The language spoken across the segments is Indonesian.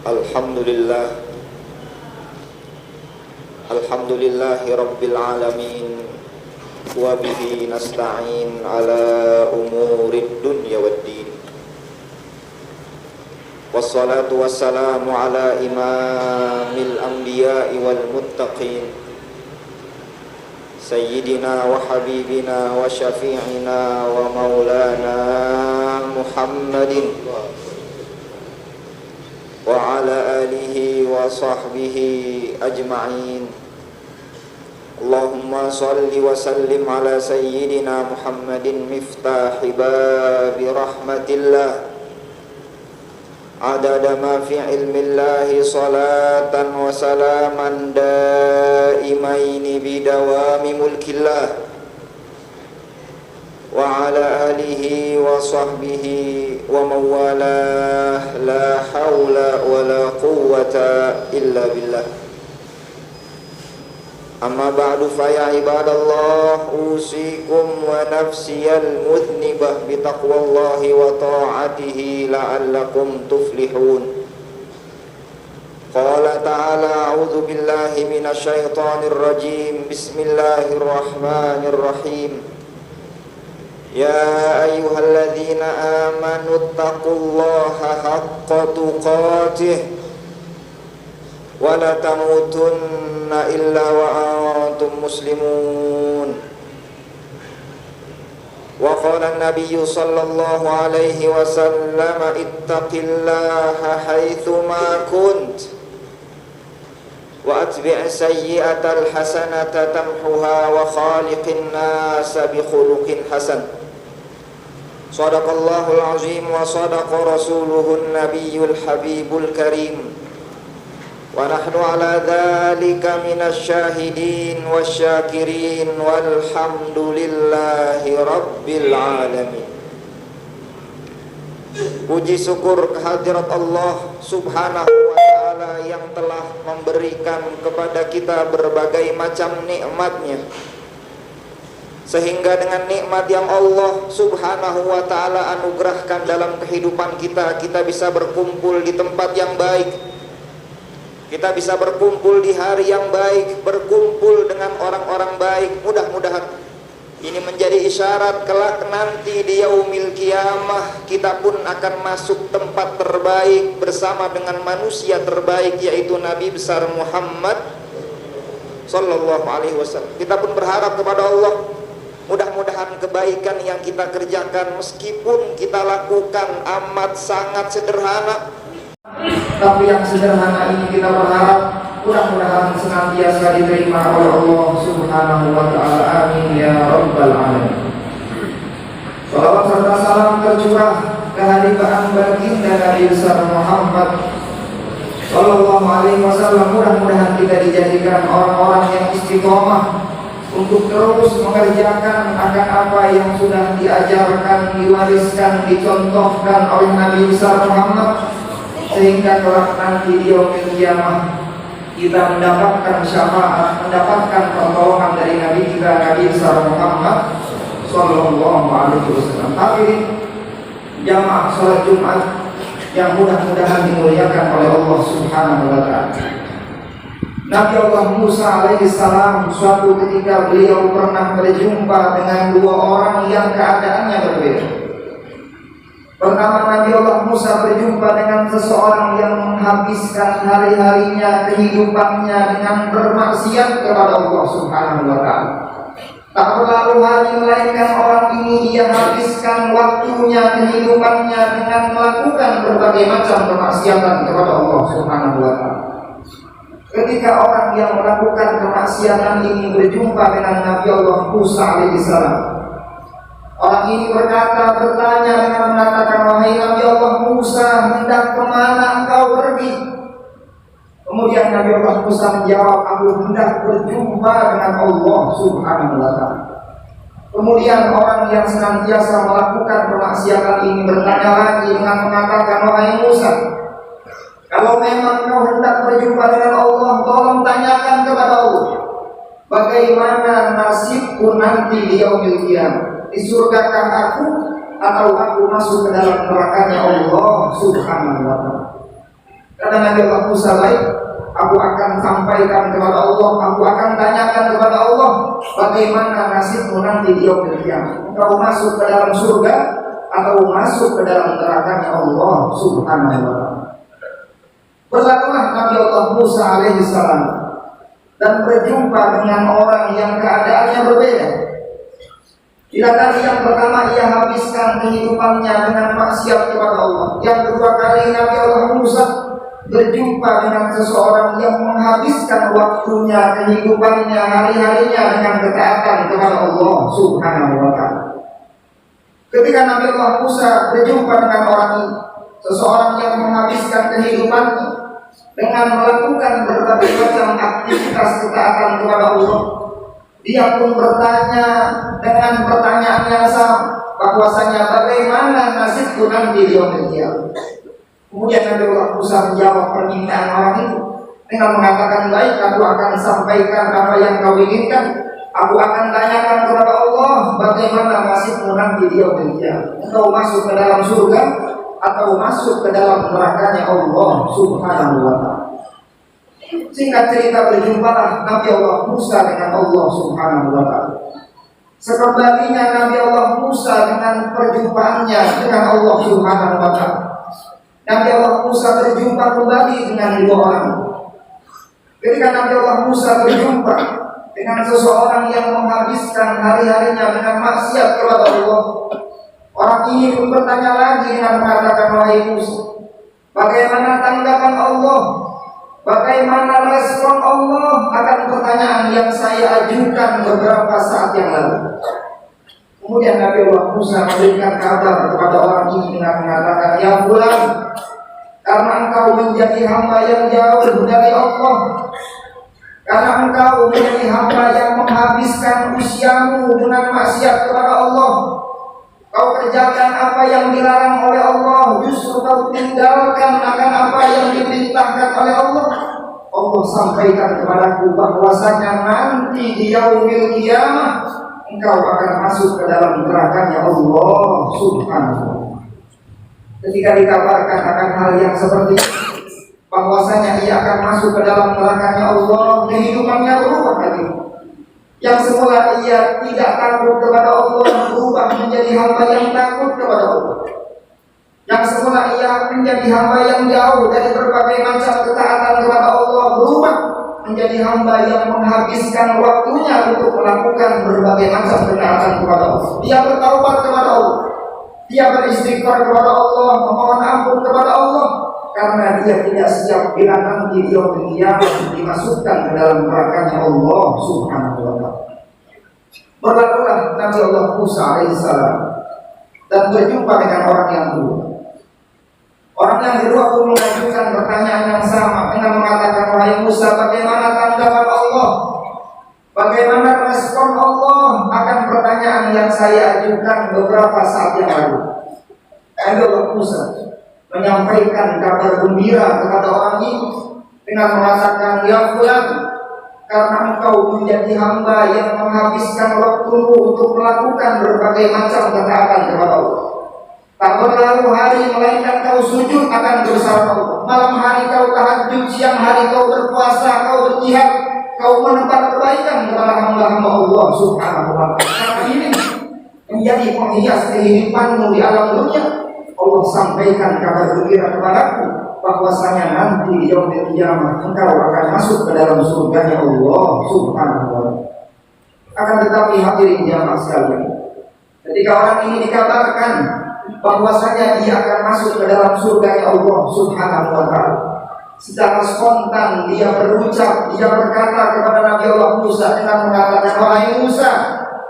Alhamdulillah, alhamdulillahi rabbil alamin, wa bihi nasta'in ala umurid dunya waddin. Wassalatu wassalamu ala imamil anbiya'i wal muttaqin, sayyidina wa habibina wa syafi'ina wa maulana Muhammadin wa ala alihi wa sahbihi ajma'in. Allahumma salli wa sallim ala sayyidina Muhammadin miftahi babi rahmatillah, adada ma fi ilmillahi salatan wa salaman daimaini bidawami mulkillah, wa ala alihi wa sahbihi wa mawalah, la hawla wa la quwwata illa billah. Amma ba'du, fa ya ibadallah, usikum wa nafsiyal mudhnibah bitaqwallahi wa ta'atihi la'allakum tuflihun. Qala ta'ala, a'udzu billahi minasy syaithanir rajim. Bismillahirrahmanirrahim. Ya ayyuhalladzina amanu taqullaha haqqa tuqatih wa la tamutunna illa wa antum muslimun. Wa qala an-nabiyyu sallallahu alaihi wasallam, ittaqillaha haitsu ma kunt wa atbi' sayyi'atal hasanata tamhuha wa khaliqin nasa bi khuluqin hasan. Shadaqallahul azim wa sadaqa rasuluhun nabiyyul habibul karim, wa nahnu ala dhalika minasy syahidin wasyakirin walhamdulillahi rabbil alamin. Puji syukur kehadirat Allah subhanahu wa ta'ala yang telah memberikan kepada kita berbagai macam nikmatnya, sehingga dengan nikmat yang Allah subhanahu wa ta'ala anugerahkan dalam kehidupan kita, kita bisa berkumpul di tempat yang baik, kita bisa berkumpul di hari yang baik, berkumpul dengan orang-orang baik. Mudah-mudahan ini menjadi isyarat kelak nanti di yaumil qiyamah kita pun akan masuk tempat terbaik bersama dengan manusia terbaik, yaitu Nabi besar Muhammad sallallahu alaihi wasallam. Kita pun berharap kepada Allah, mudah-mudahan kebaikan yang kita kerjakan, meskipun kita lakukan amat sangat sederhana, tapi yang sederhana ini kita berharap mudah-mudahan senantiasa diterima oleh Allah subhanahu wa ta'ala. Amin ya rabbal alamin. Salawat serta salam tercurah kehadiran baginda Nabi besar Muhammad sallallahu alaihi wasallam. Mudah-mudahan kita dijadikan orang-orang yang istiqomah untuk terus mengerjakan akan apa yang sudah diajarkan, diwariskan, dicontohkan oleh Nabi besar Muhammad, sehingga kelak nanti di yaumil qiyamah kita mendapatkan syafaat, mendapatkan pertolongan dari Nabi kita, Nabi besar Muhammad sallallahu alaihi wasallam. Tapi jamaah salat Jumat yang mudah-mudahan dimuliakan oleh Allah subhanahu wa ta'ala, Nabi Allah Musa alaihissalam suatu ketika beliau pernah berjumpa dengan dua orang yang keadaannya berbeda. Pertama, Nabi Allah Musa berjumpa dengan seseorang yang menghabiskan hari-harinya, kehidupannya dengan bermaksiat kepada Allah subhanahu wa ta'ala. Tak berlalu hari melainkan orang ini ia habiskan waktunya, kehidupannya dengan melakukan berbagai macam kemaksiatan kepada Allah subhanahu wa ta'ala. Ketika orang yang melakukan kemaksiatan ini berjumpa dengan Nabi Allah Musa alaihissalam, orang ini bertanya dengan mengatakan, wahai Nabi Allah Musa, hendak kemana engkau pergi? Kemudian Nabi Allah Musa menjawab, aku hendak berjumpa dengan Allah subhanahu wa ta'ala. Kemudian orang yang senantiasa melakukan kemaksiatan ini bertanya lagi dengan mengatakan, wahai Musa, kalau memang kau hendak berjumpa dengan Allah, tolong tanyakan kepada Allah, bagaimana nasibku nanti di yaumil qiyamah? Di surgakah aku atau aku masuk ke dalam nerakanya Allah subhanahu wa ta'ala? Kata Nabi Allah Musa, baik, aku akan sampaikan kepada Allah, aku akan tanyakan kepada Allah, bagaimana nasibmu nanti di yaumil qiyamah. Engkau masuk ke dalam surga atau masuk ke dalam nerakanya Allah Subhanahu wa ta'ala. Berlakulah Nabi Allah Musa alaihissalam dan berjumpa dengan orang yang keadaannya berbeda. Bila tadi yang pertama ia habiskan kehidupannya dengan maksiat kepada Allah, yang kedua kali Nabi Allah Musa berjumpa dengan seseorang yang menghabiskan waktunya, kehidupannya, hari-harinya dengan ketaatan kepada Allah Subhanahu wa ta'ala. Ketika Nabi Allah Musa berjumpa dengan orang ini, seseorang yang menghabiskan kehidupannya dengan melakukan berbagai macam aktivitas ketaatan kepada Allah, dia pun bertanya dengan pertanyaan yang sama, bahwasanya bagaimana nasibku nanti di yaumil qiyamah. Kemudian Nabi Allah Musa menjawab permintaan orang itu dengan mengatakan, baik, aku akan sampaikan apa yang kau inginkan. Aku akan tanyakan kepada Allah, bagaimana nasibmu nanti di yaumil qiyamah. Engkau masuk ke dalam surga atau masuk ke dalam nerakanya Allah Subhanahu wa ta'ala. Singkat cerita, berjumpalah Nabi Allah Musa dengan Allah Subhanahu wa ta'ala. Sekembalinya Nabi Allah Musa dengan perjumpaannya dengan Allah Subhanahu wa ta'ala, Nabi Allah Musa berjumpa kembali dengan dua orang. Ketika Nabi Allah Musa berjumpa dengan seseorang yang menghabiskan hari-harinya dengan maksiat kepada Allah, orang ini pun bertanya lagi dengan mengatakan, wahai Musa, bagaimana tanggapan Allah? Bagaimana respon Allah akan pertanyaan yang saya ajukan beberapa saat yang lalu? Kemudian Nabi Allah Musa memberikan kabar kepada orang ini dengan mengatakan, ya fulan, karena engkau menjadi hamba yang jauh dari Allah, karena engkau menjadi hamba yang menghabiskan usiamu dengan maksiat kepada Allah, kau kerjakan apa yang dilarang oleh Allah, justru kau tinggalkan akan apa yang diperintahkan oleh Allah. Allah sampaikan kepadaku bahwasanya nanti di yaumil qiyamah engkau akan masuk ke dalam nerakanya Allah Subhanahu wa ta'ala. Ketika dikabarkan akan hal yang seperti itu, bahwasanya ia akan masuk ke dalam nerakanya Allah, kehidupannya berubah lagi. Yang semula ia tidak takut kepada Allah berubah menjadi hamba yang takut kepada Allah. Yang semula ia menjadi hamba yang jauh dari berbagai macam ketaatan kepada Allah berubah menjadi hamba yang menghabiskan waktunya untuk melakukan berbagai macam ketaatan kepada Allah. Dia bertaubat kepada Allah, dia beristighfar kepada Allah, memohon ampun kepada Allah, karena dia tidak siap bila nanti dia dimasukkan ke dalam nerakanya Allah Subhanahu wa ta'ala. Berlakulah Nabi Allah Musa alaihissalam dan berjumpa dengan orang yang kedua. Orang yang kedua pun mengajukan pertanyaan yang sama dengan mengatakan, wahai Musa, bagaimana tanggapan Allah? Bagaimana respon Allah akan pertanyaan yang saya ajukan beberapa saat yang lalu? Nabi Allah Musa menyampaikan kabar gembira kepada orang ini dengan mengatakan, ya fulan, karena engkau menjadi hamba yang menghabiskan waktumu untuk melakukan berbagai macam ketaatan kepada Allah. Tak berlalu hari melainkan kau sujud akan bersama Allah. Malam hari kau tahajud, siang hari kau berpuasa, kau berjihad, kau menebar kebaikan kepada hamba-hamba Allah Subhanahu wa ta'ala. Ini menjadi penghias kehidupanmu di alam dunia. Allah sampaikan kabar gembira kepadaku bahwasanya nanti di yaumil qiyamah engkau akan masuk ke dalam surganya Allah Subhanahu wa ta'ala. Akan tetapi hadirin jamaah sekalian, ketika orang ini dikabarkan bahwasanya dia akan masuk ke dalam surganya Allah Subhanahu wa ta'ala, secara spontan dia berucap, dia berkata kepada Nabi Allah Musa dengan mengatakan, wahai Musa,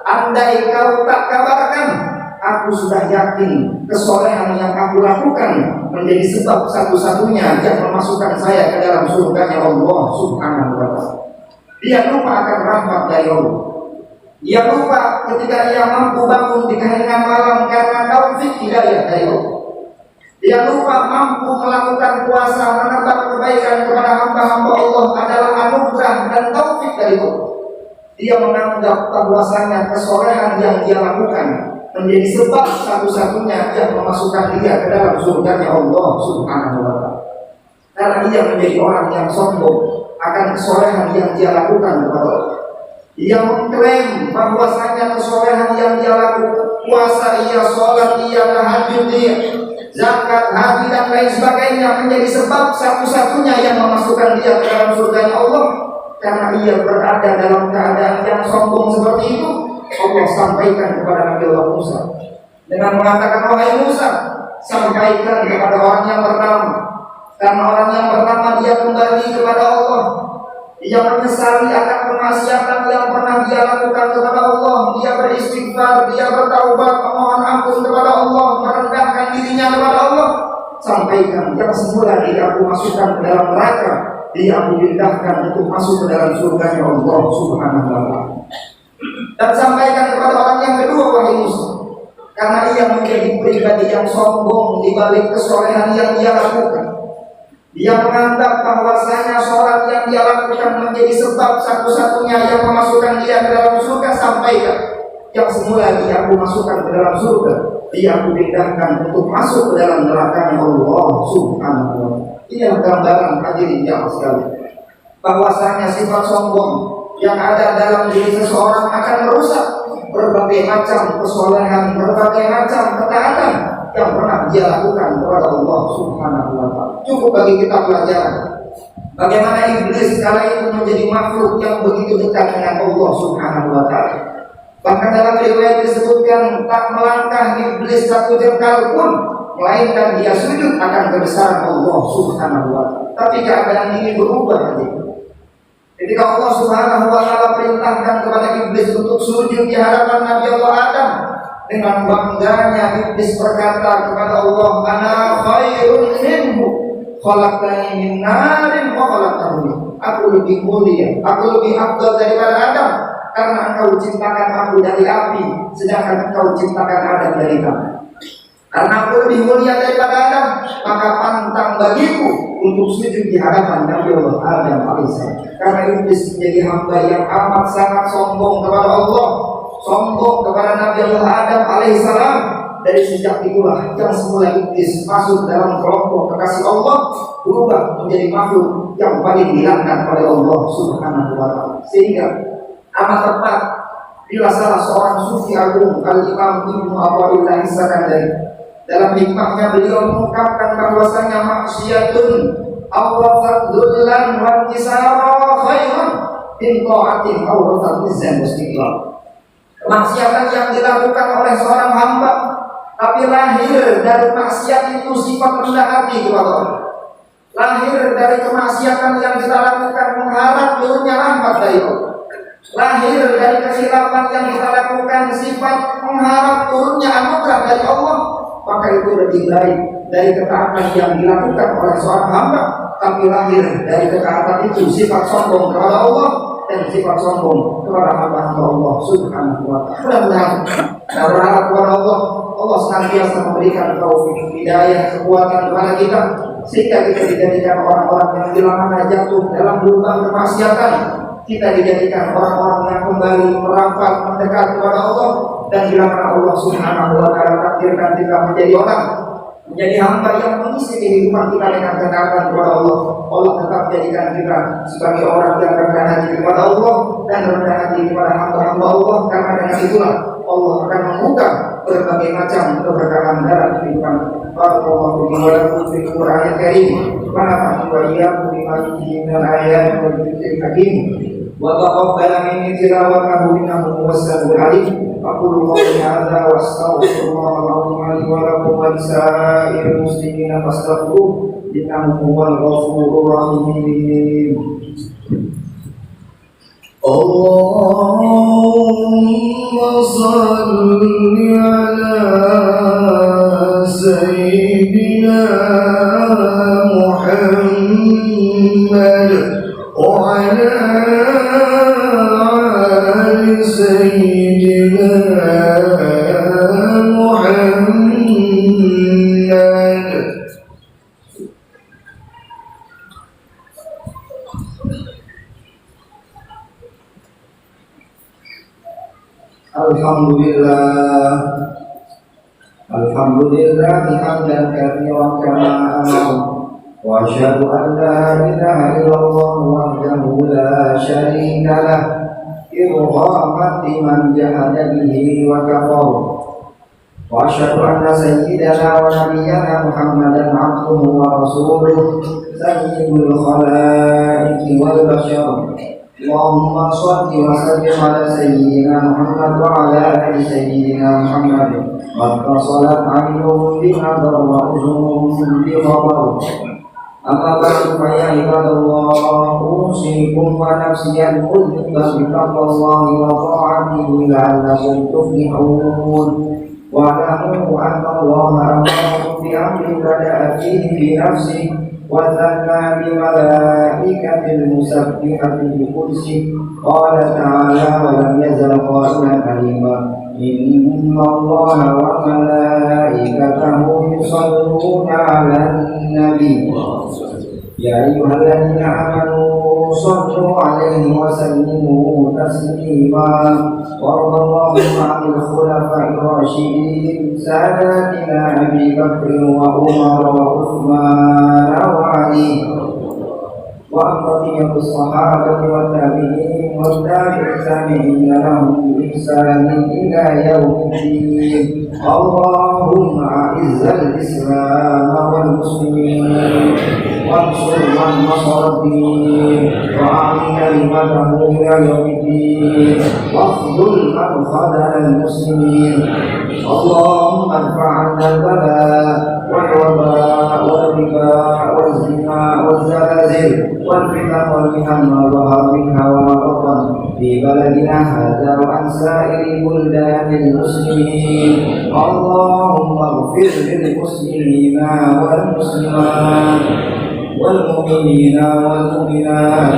andai kau tak kabarkan, aku sudah yakin kesolehan yang aku lakukan menjadi sebab satu-satunya yang memasukkan saya ke dalam surganya Allah Subhanahu wa ta'ala. Dia lupa akan rahmat dari Allah. Dia lupa ketika ia mampu bangun di keheningan malam karena taufik hidayah dari Allah. Dia lupa mampu melakukan puasa, menebar kebaikan kepada hamba-hamba Allah adalah anugerah dan taufik dari Allah. Dia menganggap bahwasanya kesolehan yang dia lakukan menjadi sebab satu-satunya yang memasukkan dia ke dalam surganya Allah Subhanahu wa ta'ala. karena ia menjadi orang yang sombong akan kesolehan yang dia lakukan kepada Allah. Ia mengklaim bahwasanya kesolehan yang dia lakukan, puasa ia, sholat ia, tahajud ia, zakat, haji dan lain sebagainya menjadi sebab satu-satunya yang memasukkan dia ke dalam surganya Allah. Karena ia berada dalam keadaan yang sombong seperti itu, Allah sampaikan kepada Nabi Allah Musa dengan mengatakan, wahai Musa, sampaikan kepada orang yang pertama, karena orang yang pertama dia kembali kepada Allah, dia menyesali akan kemaksiatan yang pernah dia lakukan kepada Allah, dia beristighfar, dia bertaubat, memohon ampun kepada Allah, merendahkan dirinya kepada Allah. Sampaikan yang semula dia aku masukkan ke dalam neraka, dia aku pindahkan untuk masuk ke dalam surganya Allah Subhanahu wa ta'ala. Dan sampaikan kepada orang yang kedua, wahai Musa, karena ia menjadi pribadi yang sombong di balik kesolehan yang dia lakukan. Dia menganggap bahwasanya sholat yang dia lakukan menjadi sebab satu-satunya yang memasukkan dia ke dalam surga. Sampaikan yang semula dia aku masukkan ke dalam surga, dia aku pindahkan untuk masuk ke dalam neraka Allah Subhanahu wa ta'ala. Ini gambaran hadirin yang sekali, bahwasanya sifat sombong yang ada dalam diri seseorang akan merusak berbagai macam kesolehan, berbagai macam ketaatan yang pernah dia lakukan kepada Allah Subhanahu wa ta'ala. Cukup bagi kita pelajaran bagaimana iblis kala itu menjadi makhluk yang begitu dekat dengan Allah Subhanahu wa ta'ala. Bahkan dalam riwayat disebutkan, tak melangkah iblis satu jengkal pun melainkan dia sujud akan kebesaran Allah Subhanahu wa ta'ala. Tapi keadaan ini berubah nanti ketika Allah Subhanahu wa ta'ala perintahkan kepada iblis untuk sujud di hadapan Nabi Allah Adam. Dengan bangganya iblis berkata kepada Allah, ana khairun minhu, khalaqtani min narin wa khalaqtahu. Aku lebih mulia, aku lebih afdal daripada Adam, karena engkau ciptakan aku dari api, sedangkan engkau ciptakan Adam dari tanah. Karena aku lebih mulia daripada Adam, maka pantang bagiku untuk sujud di hadapan Nabi Allah Adam alaihissalam. Karena iblis menjadi hamba yang amat sangat sombong kepada Allah, sombong kepada Nabi Allah Adam alaihissalam. Dari sejak itulah yang semula iblis masuk dalam kelompok kekasih Allah berubah menjadi makhluk yang paling dilaknat oleh Allah Subhanahu wa ta'ala. Sehingga amat tepat bila salah seorang sufi agung Al-Imam Ibnu Athaillah As-Sakandari dalam hikmahnya beliau mengungkapkan bahwasanya maksiatun awwafadullan wa intisara khairun min ta'atin awwafadizan istiqlal. Kemaksiatan yang dilakukan oleh seorang hamba tapi lahir dari maksiat itu sifat rendah hati kepada Allah. Lahir dari kemaksiatan yang kita lakukan mengharap turunnya rahmat dari Allah. Lahir dari kesilapan yang kita lakukan sifat mengharap turunnya anugerah dari Allah. Maka itu lebih baik dari ketaatan yang dilakukan oleh seorang hamba, tapi lahir dari ketaatan itu sifat sombong kepada Allah dan sifat sombong kepada hamba-hamba Allah Subhanahu wa ta'ala. Mudah-mudahan berharap kepada Allah, Allah senantiasa memberikan taufik, hidayah, kekuatan kepada kita, sehingga kita dijadikan orang-orang yang bila mana jatuh dalam lubang kemaksiatan, kita dijadikan orang-orang yang kembali merapat mendekat kepada Allah. Dan bila mana Allah Subhanahu wa ta'ala takdirkan kita menjadi orang, menjadi hamba yang mengisi kehidupan kita dengan ketaatan kepada Allah, Allah tetap jadikan kita sebagai orang yang rendah hati kepada Allah dan rendah hati kepada hamba-hamba Allah. Karena dengan itulah Allah akan membuka berbagai macam keberkahan dalam kehidupan. Barakallahu fi wa lakum fil Qur'anil Karim wa nafa'ani wa iyyakum bima fihi minal ayati wal dzikril hakim wa taqabbal minni tilawatahu innahu huwas samiul alim. Aqulu qawli hadza wa astaghfirullahal azim li wa lakum wa lisa'iril muslimina fastaghfiruhu innahu huwal ghafurur rahim. Allahumma salli ala sayyidina Muhammad wa ala ali sayyidina Muhammad. Alhamdulillah hamdan katsiran kama amara وأشهد أن لا إله إلا الله وحده لا شريك له إرغاما لمن جحد به وكفر وأشهد أن سيدنا ونبينا محمدا عبده ورسوله سيد الخلائق والبشر اللهم صل وسلم على سيدنا محمد وعلى آل سيدنا محمد قد فصلت عينهم بنظر وأذنهم بخبر أما بعد فيا عباد الله أوصيكم ونفسي المذنبة بتقوى الله وطاعته لعلكم تفلحون واعلموا أن الله أمركم بأمر بدأ فيه بنفسه وثنى بملائكة المسبحة بقدسه قال تعالى ولم يزل قائلا كريما إن الله وملائكته يصلون على النبي يا أيها الذين آمنوا صلوا عليه وسلموا تسليما وارض اللهم عن الخلفاء الراشدين ساداتنا أبي بكر وعمر وعثمان وعلي وعن بقية الصحابة والتابعين والتابع التابعين لهم بإحسان إلى يوم الدين اللهم أعز الإسلام والمسلمين وانصر من نصر الدين وأعن كلمته إلى يوم الدين واخذل من خذل المسلمين اللهم ارفع عنا البلاء والوباء والربا والزنا والزلازل والفتن والمحن ما ظهر منها وما بطن في بلدنا هذا وعن سائر بلدان المسلمين اللهم اغفر للمسلمين والمسلمات والمؤمنين والمؤمنات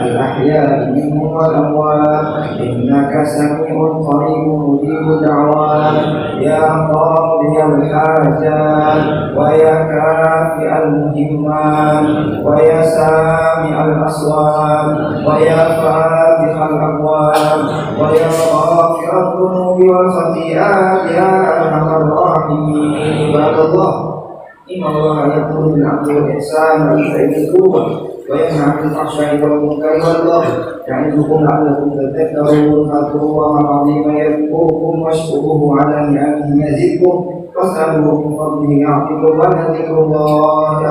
الأحياء منهم والأموات إنك سميع قريب مجيب الدعوات يا قاضي الحاجات ويا كافئ المهمات ويا سامع الأصوات ويا فاتح الأبواب ويا غافر الذنوب والخطيئات يا أرحم الراحمين عباد الله إن الله يأمر بالعدل والإحسان وإيتاء ذي القربى وينهى عن الفحشاء والمنكر والبغي يعظكم لعلكم تذكرون فاذكروا الله العظيم يذكركم واشكروه على نعمه يزدكم واسألوه من فضله يعطكم ولذكر الله